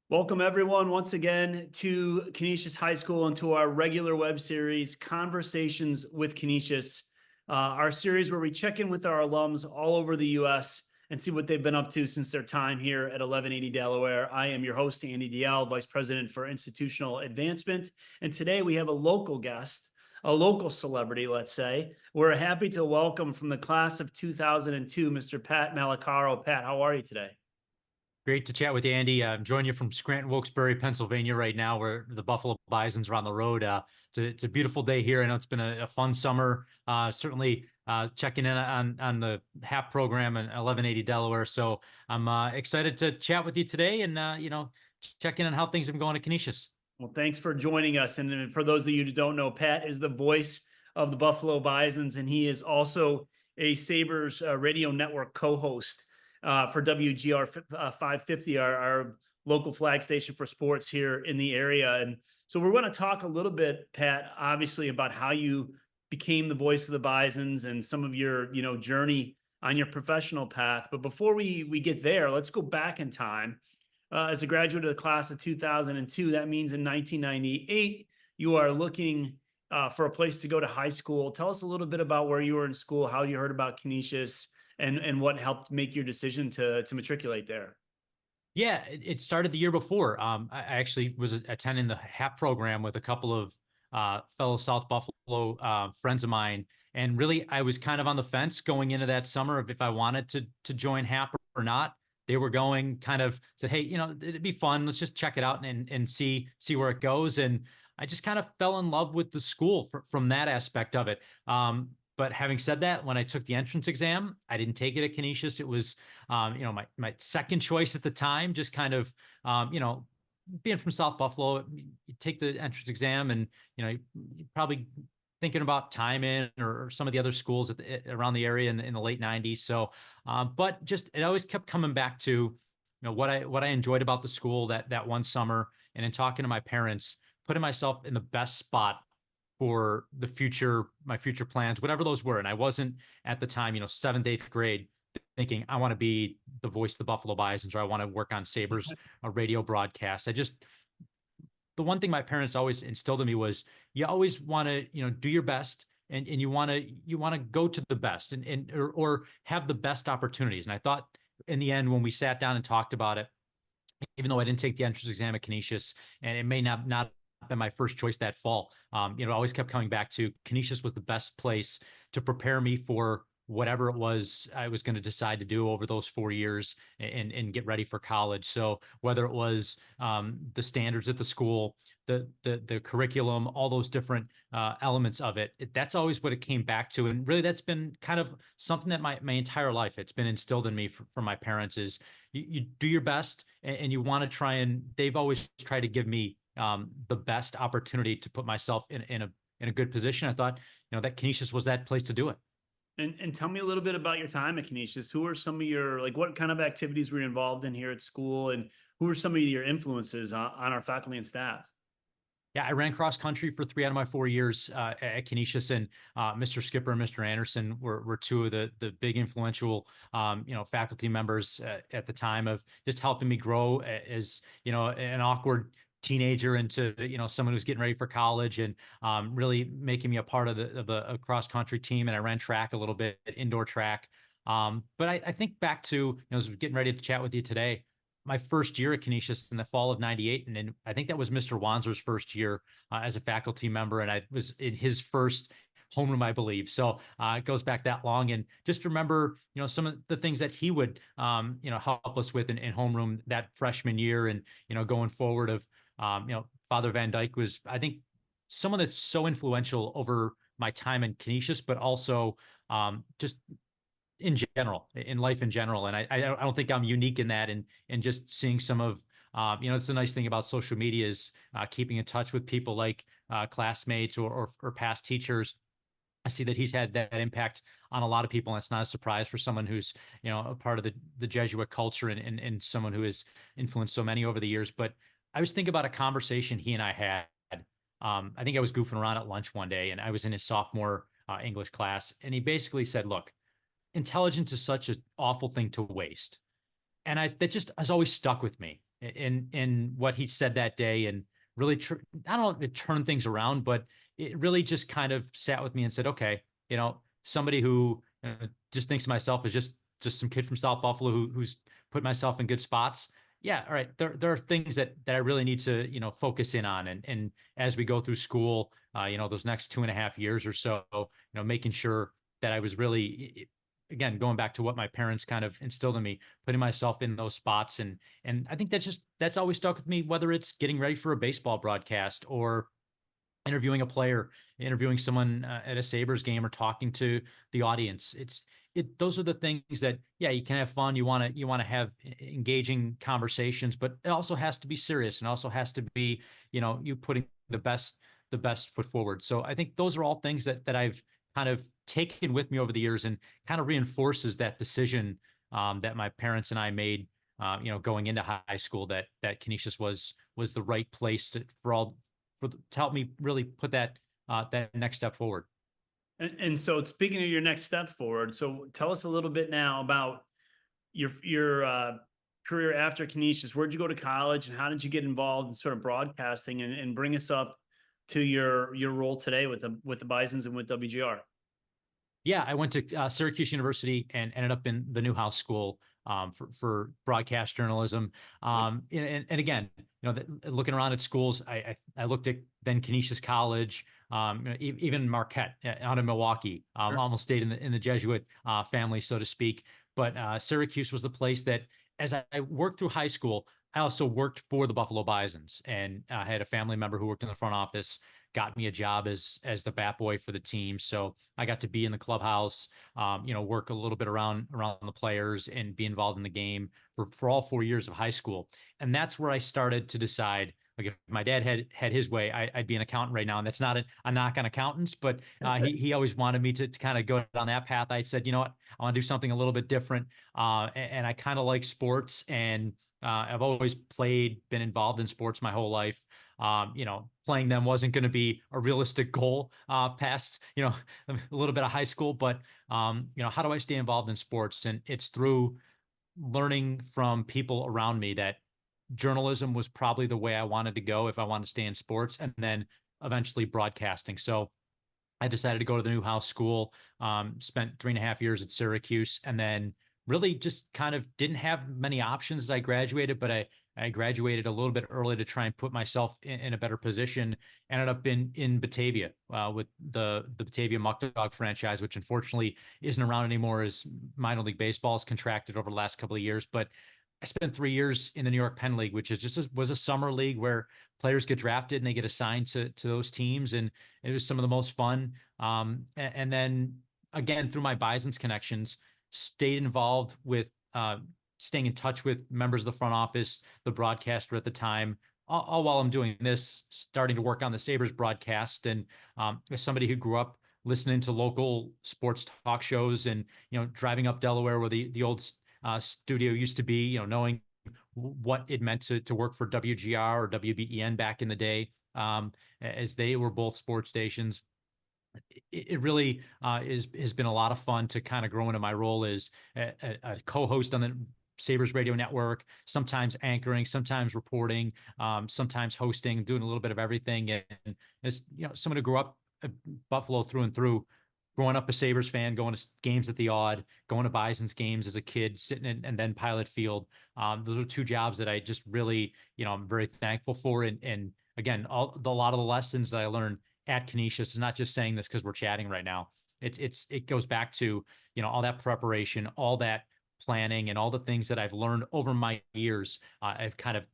Welcome, everyone, once again to Canisius High School and to our regular web series, Conversations with Canisius, our series where we check in with our alums all over the U.S. and see what they've been up to since their time here at 1180 Delaware. I am your host, Andy Deyell, Vice President for Institutional Advancement. And today we have a local guest, a local celebrity, let's say. We're happy to welcome from the class of 2002, Mr. Pat Malacaro. Pat, how are you today? Great to chat with you, Andy. I'm joining you from Scranton, Wilkes-Barre, Pennsylvania right now, where the Buffalo Bisons are on the road. It's a beautiful day here. I know it's been a fun summer. Certainly checking in on the HAP program in 1180 Delaware. So I'm excited to chat with you today and, check in on how things have been going at Canisius. Well, thanks for joining us. And for those of you who don't know, Pat is the voice of the Buffalo Bisons, and he is also a Sabres Radio Network co-host for WGR 550, our local flag station for sports here in the area. And so we're going to talk a little bit, Pat, obviously about how you became the voice of the Bisons and some of your, journey on your professional path. But before we get there, let's go back in time. As a graduate of the class of 2002, that means in 1998, you are looking for a place to go to high school. Tell us a little bit about where you were in school, how you heard about Canisius, and what helped make your decision to matriculate there. Yeah, it started the year before. I actually was attending the HAP program with a couple of fellow South Buffalo friends of mine. And really, I was kind of on the fence going into that summer of if I wanted to join HAP or not. They were going, kind of said, hey, it'd be fun. Let's just check it out and see where it goes. And I just kind of fell in love with the school from that aspect of it. But having said that, when I took the entrance exam, I didn't take it at Canisius. It was, my second choice at the time, just kind of, being from South Buffalo, you take the entrance exam and, you're probably thinking about time in or some of the other schools around the area in the late 90s. So, but just, it always kept coming back to, what I enjoyed about the school that one summer, and in talking to my parents, putting myself in the best spot for my future plans, whatever those were. And I wasn't at the time, seventh, eighth grade, thinking I want to be the voice of the Buffalo Bisons or I want to work on Sabres, a radio broadcast. The one thing my parents always instilled in me was you always want to, do your best and you want to go to the best or have the best opportunities. And I thought in the end, when we sat down and talked about it, even though I didn't take the entrance exam at Canisius, and it may not been my first choice that fall. I always kept coming back to Canisius was the best place to prepare me for whatever it was I was going to decide to do over those 4 years and get ready for college. So whether it was the standards at the school, the curriculum, all those different elements of it, that's always what it came back to. And really, that's been kind of something that my entire life, it's been instilled in me from my parents is you do your best and you want to try, and they've always tried to give me the best opportunity to put myself in a good position. I thought, that Canisius was that place to do it. And tell me a little bit about your time at Canisius. Who are some of your, what kind of activities were you involved in here at school? And who are some of your influences on our faculty and staff? Yeah, I ran cross country for 3 out of my 4 years at Canisius, and Mr. Skipper and Mr. Anderson were two of the big influential, faculty members at the time of just helping me grow as, an awkward teenager into, someone who's getting ready for college and really making me a part of the cross country team. And I ran track a little bit, indoor track. But I think back to, as we're getting ready to chat with you today, my first year at Canisius in the fall of 98. And I think that was Mr. Wanzer's first year as a faculty member. And I was in his first homeroom, I believe. So it goes back that long. And just remember, some of the things that he would, help us with in homeroom that freshman year and, going forward of, Father Van Dyke was, I think, someone that's so influential over my time in Canisius, but also just in general, in life in general. And I don't think I'm unique in that. And just seeing some of, it's a nice thing about social media is keeping in touch with people like classmates or past teachers. I see that he's had that impact on a lot of people. And it's not a surprise for someone who's, a part of the Jesuit culture and someone who has influenced so many over the years. But I was thinking about a conversation he and I had. I think I was goofing around at lunch one day and I was in his sophomore English class. And he basically said, look, intelligence is such an awful thing to waste. And that just has always stuck with me. in what he said that day, and really, I don't know if it turned things around, but it really just kind of sat with me and said, okay, somebody who just thinks of myself as just some kid from South Buffalo who's put myself in good spots. Yeah, all right. There are things that I really need to focus in on, and as we go through school, those next 2.5 years or so, making sure that I was really, again, going back to what my parents kind of instilled in me, putting myself in those spots, and I think that's always stuck with me, whether it's getting ready for a baseball broadcast or interviewing a player, interviewing someone at a Sabres game, or talking to the audience. Those are the things that, yeah, you can have fun. You want to have engaging conversations, but it also has to be serious, and also has to be, you putting the best foot forward. So I think those are all things that I've kind of taken with me over the years, and kind of reinforces that decision that my parents and I made, going into high school, that Canisius was the right place to help me really put that next step forward. And so speaking of your next step forward, so tell us a little bit now about your career after Canisius. Where'd you go to college, and how did you get involved in sort of broadcasting, and bring us up to your role today with the Bisons and with WGR? Yeah, I went to Syracuse University and ended up in the Newhouse School for broadcast journalism. And again, looking around at schools, I looked at then Canisius College, even Marquette out in Milwaukee. Sure. Almost stayed in the Jesuit family, so to speak. But Syracuse was the place that, as I worked through high school, I also worked for the Buffalo Bisons, and I had a family member who worked in the front office, got me a job as the bat boy for the team. So I got to be in the clubhouse, work a little bit around the players, and be involved in the game for all 4 years of high school. And that's where I started to decide, like, if my dad had his way, I'd be an accountant right now. And that's not a knock on accountants, but he always wanted me to kind of go down that path. I said, you know what, I want to do something a little bit different. And I kind of like sports, and I've always been involved in sports my whole life. Playing them wasn't going to be a realistic goal past, a little bit of high school, but, how do I stay involved in sports? And it's through learning from people around me that journalism was probably the way I wanted to go if I wanted to stay in sports, and then eventually broadcasting. So I decided to go to the Newhouse School, spent 3.5 years at Syracuse, and then really just kind of didn't have many options as I graduated, but I graduated a little bit early to try and put myself in a better position. Ended up in Batavia with the Batavia Muck Dog franchise, which unfortunately isn't around anymore, as minor league baseball has contracted over the last couple of years. But I spent 3 years in the New York Penn League, which was a summer league where players get drafted and they get assigned to those teams, and it was some of the most fun. And then again, through my Bisons connections, stayed involved with staying in touch with members of the front office, the broadcaster at the time, all while I'm doing this, starting to work on the Sabres broadcast. And as somebody who grew up listening to local sports talk shows, and driving up Delaware where the old studio used to be, knowing what it meant to work for WGR or WBEN back in the day, as they were both sports stations. It really has been a lot of fun to kind of grow into my role as a co-host on the Sabres Radio Network, sometimes anchoring, sometimes reporting, sometimes hosting, doing a little bit of everything. And as someone who grew up at Buffalo through and through, growing up a Sabres fan, going to games at the Odd, going to Bison's games as a kid, sitting in, and then Pilot Field. Those are two jobs that I just really, I'm very thankful for. And again, a lot of the lessons that I learned at Canisius is not just saying this because we're chatting right now. It goes back to, all that preparation, all that planning, and all the things that I've learned over my years. I've kind of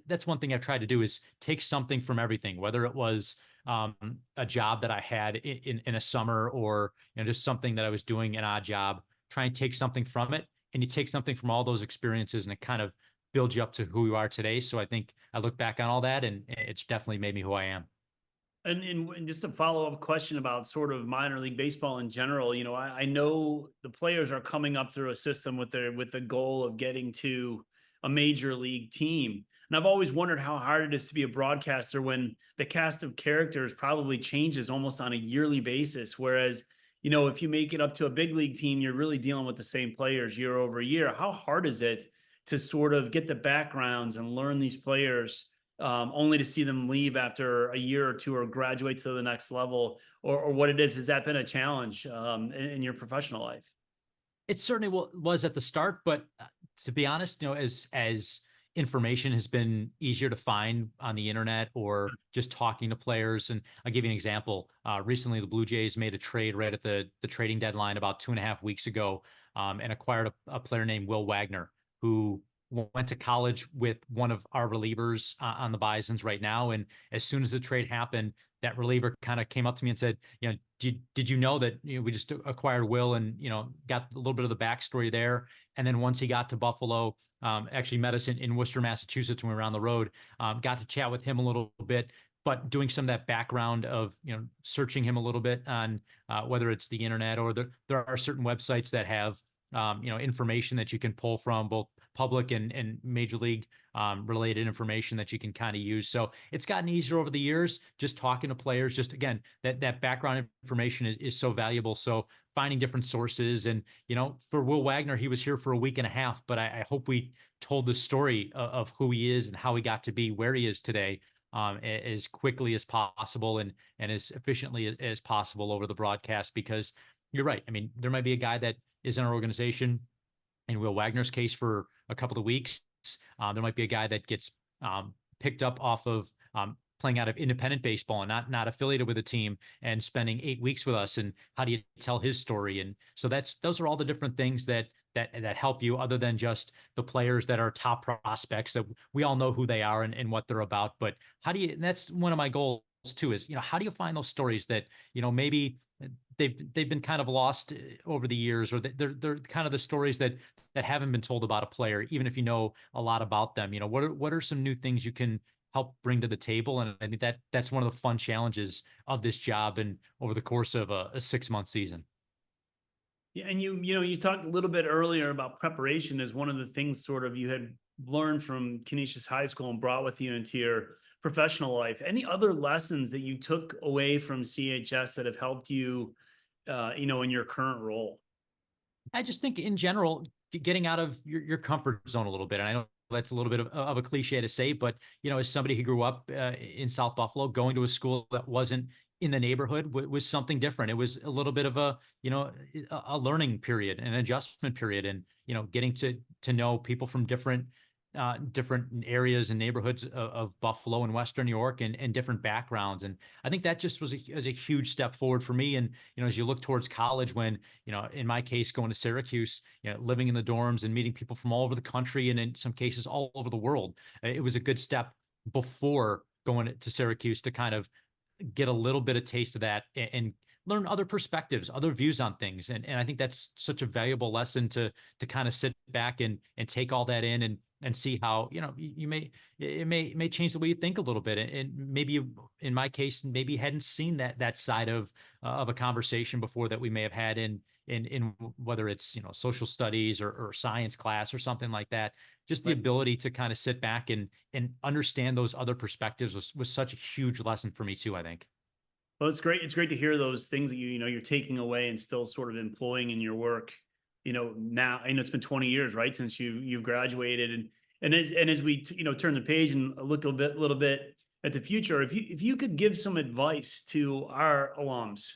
that's one thing I've tried to do, is take something from everything, whether it was a job that I had in a summer, or just something that I was doing, an odd job. Try and take something from it, and you take something from all those experiences, and it kind of builds you up to who you are today. So I think I look back on all that, and it's definitely made me who I am. And just a follow-up question about sort of minor league baseball in general, I know the players are coming up through a system with the goal of getting to a major league team. And I've always wondered how hard it is to be a broadcaster when the cast of characters probably changes almost on a yearly basis. Whereas, if you make it up to a big league team, you're really dealing with the same players year over year. How hard is it to sort of get the backgrounds and learn these players, only to see them leave after a year or two or graduate to the next level, or what it is? Has that been a challenge in your professional life? It certainly was at the start, but to be honest, as information has been easier to find on the internet or just talking to players, and I'll give you an example. Recently, the Blue Jays made a trade right at the trading deadline about 2.5 weeks ago, and acquired a player named Will Wagner, who went to college with one of our relievers on the Bisons right now. And as soon as the trade happened, that reliever kind of came up to me and said, did you know that we just acquired Will, and got a little bit of the backstory there. And then once he got to Buffalo, actually met us in Worcester, Massachusetts when we were on the road, got to chat with him a little bit, but doing some of that background of searching him a little bit on whether it's the internet or there are certain websites that have information that you can pull from, both public and major league related information that you can kind of use. So it's gotten easier over the years, just talking to players, just again, that background information is so valuable. So finding different sources, and, for Will Wagner, he was here for a week and a half, but I hope we told the story of who he is and how he got to be where he is today, as quickly as possible and as efficiently as possible over the broadcast, because you're right. I mean, there might be a guy that is in our organization, in Will Wagner's case, for a couple of weeks. There might be a guy that gets picked up off of playing out of independent baseball and not affiliated with a team, and spending 8 weeks with us. And how do you tell his story? And so those are all the different things that help you, other than just the players that are top prospects that we all know who they are and what they're about. But and that's one of my goals too, is, how do you find those stories that, maybe they've been kind of lost over the years, or they're kind of the stories that haven't been told about a player, even if you know a lot about them. What are some new things you can help bring to the table? And I think that's one of the fun challenges of this job, and over the course of a 6-month season. Yeah, and you talked a little bit earlier about preparation as one of the things sort of you had learned from Canisius High School and brought with you into your professional life. Any other lessons that you took away from CHS that have helped you, in your current role? I just think in general, getting out of your comfort zone a little bit. And I know that's a little bit of a cliche to say, but as somebody who grew up in South Buffalo, going to a school that wasn't in the neighborhood was something different. It was a little bit of a learning period, an adjustment period, and getting to know people from different areas and neighborhoods of Buffalo and Western New York, and different backgrounds. And I think that just was a huge step forward for me. And, as you look towards college, when, in my case, going to Syracuse, living in the dorms and meeting people from all over the country, and in some cases all over the world, it was a good step before going to Syracuse to kind of get a little bit of taste of that, and learn other perspectives, other views on things. And I think that's such a valuable lesson to kind of sit back and take all that in, and see how, it may change the way you think a little bit. And maybe you, in my case, maybe hadn't seen that side of a conversation before that we may have had in whether it's, social studies or science class or something like that. Just the ability to kind of sit back and understand those other perspectives was such a huge lesson for me too, I think. Well, it's great. It's great to hear those things that you're taking away and still sort of employing in your work. Now, it's been 20 years, right, since you've graduated, and as we turn the page and look a little bit at the future, if you could give some advice to our alums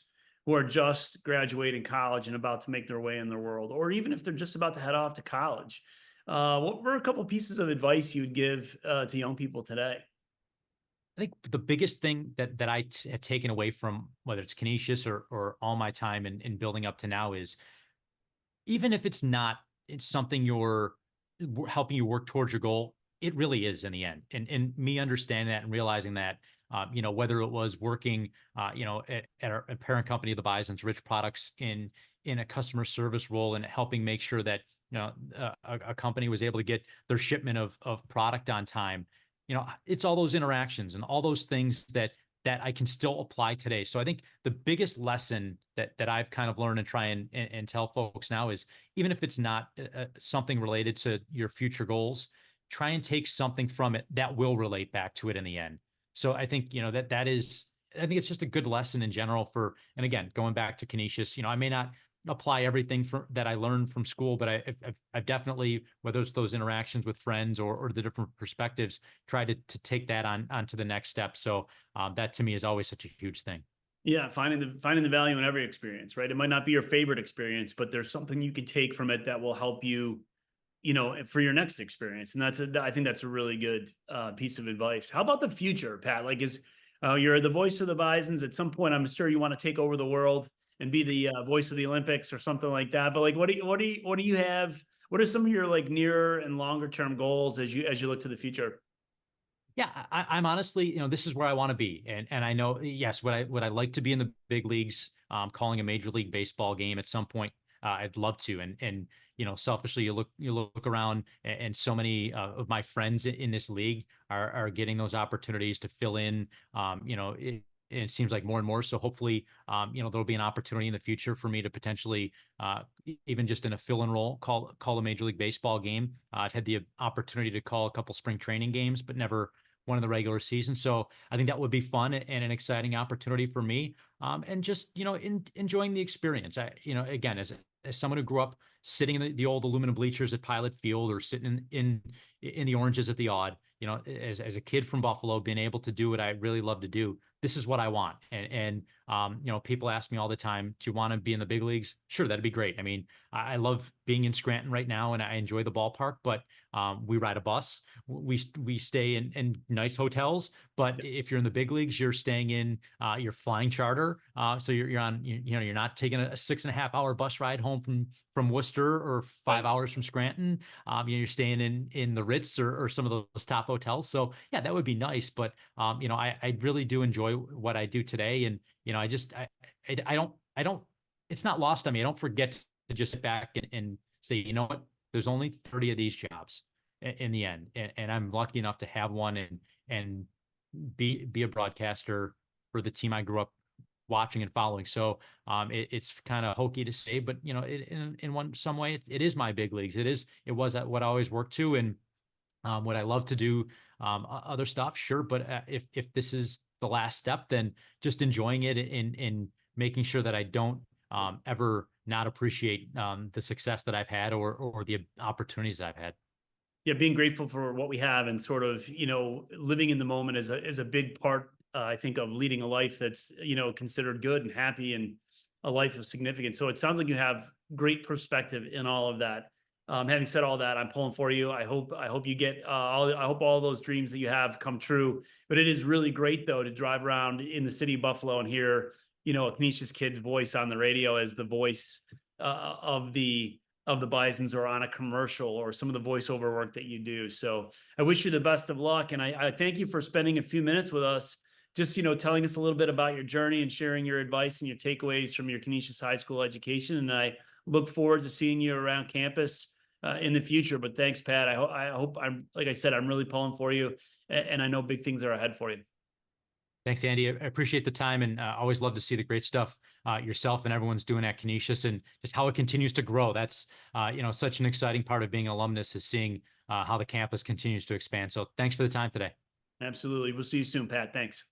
who are just graduating college and about to make their way in their world, or even if they're just about to head off to college, what were a couple pieces of advice you would give to young people today? I think the biggest thing that I have taken away from whether it's Canisius or all my time in building up to now is, even if it's something you're helping you work towards your goal, it really is in the end. And me understanding that and realizing that, whether it was working, at our parent company, the Bisons, Rich Products, in a customer service role, and helping make sure that, a company was able to get their shipment of product on time. It's all those interactions and all those things that I can still apply today. So I think the biggest lesson that I've kind of learned and try and tell folks now is, even if it's not something related to your future goals, try and take something from it that will relate back to it in the end. So I think, I think it's just a good lesson in general and again, going back to Canisius, I may not apply everything that I learned from school, but I've definitely, whether it's those interactions with friends or the different perspectives, tried to take that onto the next step. So that to me is always such a huge thing. Yeah, finding the value in every experience, right? It might not be your favorite experience, but there's something you can take from it that will help you, for your next experience. And I think that's a really good piece of advice. How about the future, Pat? Like, you're the voice of the Bisons. At some point, I'm sure you want to take over the world and be the voice of the Olympics or something like that. But like, what do you have? What are some of your like nearer and longer term goals as you look to the future? Yeah, I'm honestly, this is where I want to be, and I know, yes, would I like to be in the big leagues, calling a Major League Baseball game at some point. I'd love to, and selfishly, you look around, and so many of my friends in this league are getting those opportunities to fill in. It seems like more and more. So hopefully, there'll be an opportunity in the future for me to potentially, even just in a fill-in role, call a Major League Baseball game. I've had the opportunity to call a couple spring training games, but never one in the regular season. So I think that would be fun and an exciting opportunity for me. And just enjoying the experience. Again, as someone who grew up sitting in the old aluminum bleachers at Pilot Field or sitting in the oranges at the Odd, as a kid from Buffalo, being able to do what I really love to do, this is what I want. And people ask me all the time, do you want to be in the big leagues? Sure, that'd be great. I mean, I love being in Scranton right now, and I enjoy the ballpark, but we ride a bus. We stay in nice hotels, but if you're in the big leagues, you're staying in you're flying charter. So you're not taking a 6.5 hour bus ride home from Worcester or 5 hours from Scranton. You're staying in the Ritz or some of those top hotels. So yeah, that would be nice. But I really do enjoy what I do today, and I don't. It's not lost on me. I don't forget to just sit back and say, you know what? There's only 30 of these jobs in the end, and I'm lucky enough to have one and be a broadcaster for the team I grew up watching and following. So it's kind of hokey to say, but in some way it is my big leagues. It was what I always worked to, and would I love to do other stuff? Sure, but if this is the last step, then just enjoying it and making sure that I don't ever not appreciate the success that I've had or the opportunities I've had. Yeah, being grateful for what we have and sort of, living in the moment is a big part, I think, of leading a life that's, considered good and happy and a life of significance. So it sounds like you have great perspective in all of that. Having said all that, I'm pulling for you. I hope you get I hope all those dreams that you have come true. But it is really great though to drive around in the city of Buffalo and hear, a Canisius kid's voice on the radio as the voice of the Bisons or on a commercial or some of the voiceover work that you do. So I wish you the best of luck. And I thank you for spending a few minutes with us, just, telling us a little bit about your journey and sharing your advice and your takeaways from your Canisius High School education. And I look forward to seeing you around campus in the future. But thanks, Pat. I hope like I said, I'm really pulling for you, and I know big things are ahead for you. Thanks, Andy. I appreciate the time, and always love to see the great stuff yourself and everyone's doing at Canisius and just how it continues to grow. That's such an exciting part of being an alumnus is seeing how the campus continues to expand. So thanks for the time today. Absolutely. We'll see you soon, Pat. Thanks.